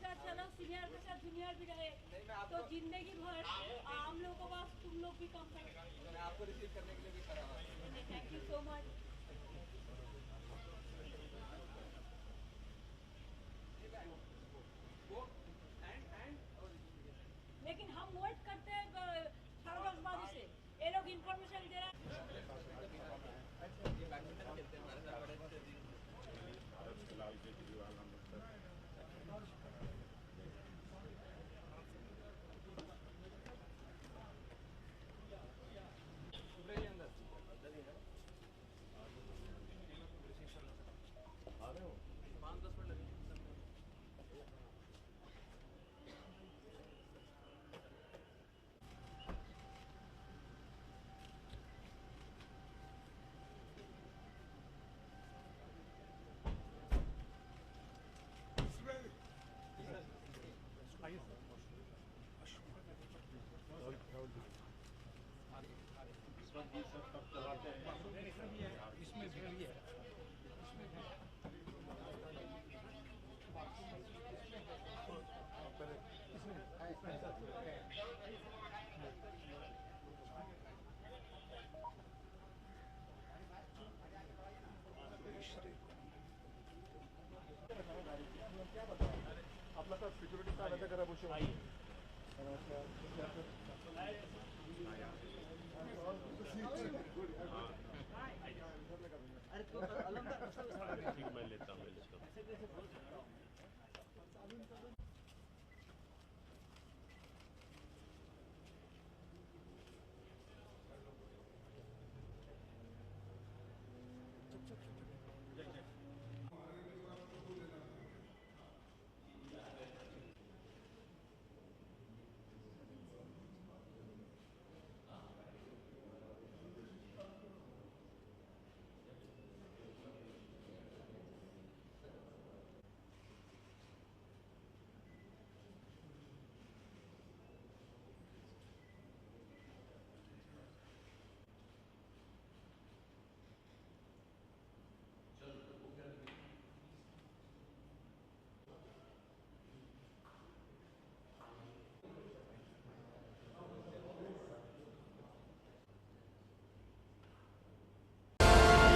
अच्छा चलो सीनियर के साथ जूनियर भी रहे तो जिंदगी भर हम लोगों के पास तुम लोग भी कम करो। मैं आपको रिसीव करने के लिए भी खड़ा हूँ। Thank you so much. लेकिन हम वेट करते हैं 10:30 बजे से, ये लोग इन्फॉर्मेशन दे रहे हैं। आ रहे हो 5-10 मिनट लगेंगे। इसमें भी है। आपला सिक्युरिटी कार्ड करा